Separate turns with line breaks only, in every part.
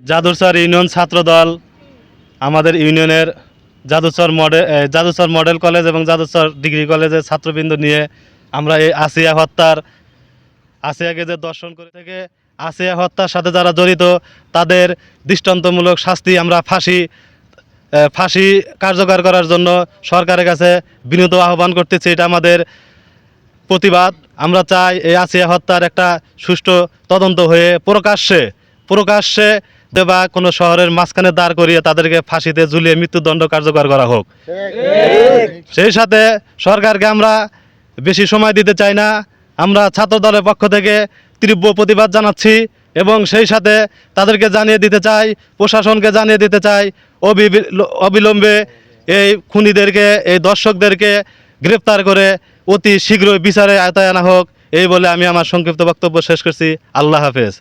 Jadurchar union ছাত্রদল আমাদের ইউনিয়নের Jaduchar model college এবং জাদুচর ডিগ্রি কলেজের ছাত্রবৃন্দ নিয়ে আমরা এই আসিয়াকে যে দর্শন করে থেকে আসিয়া হত্যার সাথে যারা জড়িত তাদের দৃষ্টান্তমূলক শাস্তি আমরা ফাঁসি কার্যকর করার জন্য সরকারের কাছে বিনীত আহ্বান করতেছি। এটা আমাদের প্রতিবাদ। আমরা চাই এই আসিয়া হত্যার একটা সুষ্ঠু তদন্ত হয়ে প্রকাশ্যে বা কোনো শহরের মাঝখানে দাঁড় করিয়ে তাদেরকে ফাঁসিতে ঝুলিয়ে মৃত্যুদণ্ড কার্যকর করা হোক। সেই সাথে সরকারকে আমরা বেশি সময় দিতে চাই না। আমরা ছাত্র দলের পক্ষ থেকে তীব্র প্রতিবাদ জানাচ্ছি এবং সেই সাথে তাদেরকে জানিয়ে দিতে চাই, প্রশাসনকে জানিয়ে দিতে চাই অবিলম্বে এই খুনিদেরকে, এই দর্শকদেরকে গ্রেপ্তার করে অতি শীঘ্রই বিচারে আওতায় আনা হোক। এই বলে আমি আমার সংক্ষিপ্ত বক্তব্য শেষ করছি। আল্লাহ হাফেজ।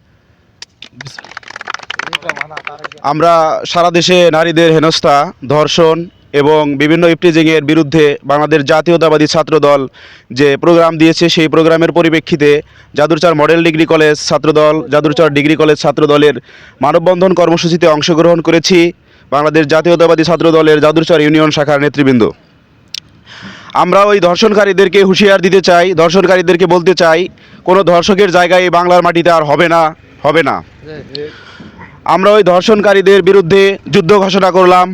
আমরা সারা দেশে নারীদের হেনস্থা, ধর্ষণ এবং বিভিন্ন ইফটিজিংয়ের বিরুদ্ধে বাংলাদেশ জাতীয়তাবাদী ছাত্রদল যে প্রোগ্রাম দিয়েছে, সেই প্রোগ্রামের পরিপ্রেক্ষিতে জাদুরচর মডেল ডিগ্রি কলেজ ছাত্রদল, জাদুরচর ডিগ্রি কলেজ ছাত্রদলের মানববন্ধন কর্মসূচিতে অংশগ্রহণ করেছি বাংলাদেশ জাতীয়তাবাদী ছাত্রদলের জাদুরচর ইউনিয়ন শাখার নেতৃবৃন্দ। আমরা ওই ধর্ষণকারীদেরকে হুঁশিয়ার দিতে চাই, ধর্ষণকারীদেরকে বলতে চাই, কোনো ধর্ষকের জায়গায় এই বাংলার মাটিতে আর হবে না। আমরা ওই ধর্ষণকারীদের বিরুদ্ধে যুদ্ধ ঘোষণা করলাম।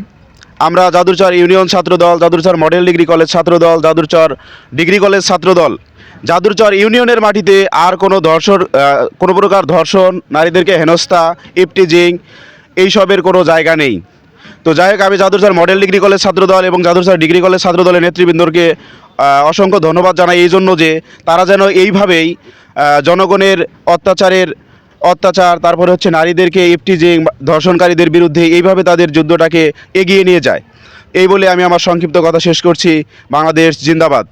আমরা জাদুরচর ইউনিয়ন ছাত্রদল, জাদুরচর মডেল ডিগ্রি কলেজ ছাত্রদল, জাদুরচর ডিগ্রি কলেজ ছাত্রদল, জাদুরচর ইউনিয়নের মাটিতে আর কোনো প্রকার ধর্ষণ, নারীদেরকে হেনস্থা, ইফটিজিং এইসবের কোনো জায়গা নেই। তো যাই হোক, আমি জাদুরচর মডেল ডিগ্রি কলেজ ছাত্রদল এবং জাদুরচর ডিগ্রি কলেজ ছাত্রদলের নেতৃবৃন্দকে অসংখ্য ধন্যবাদ জানাই এই জন্য যে তারা যেন এইভাবেই জনগণের অত্যাচার, তারপরে হচ্ছে নারীদেরকে ইফটিজিং, ধর্ষণকারীদের বিরুদ্ধে এইভাবে তাদের যুদ্ধটাকে এগিয়ে নিয়ে যায়। এই বলে আমি আমার সংক্ষিপ্ত কথা শেষ করছি। বাংলাদেশ জিন্দাবাদ।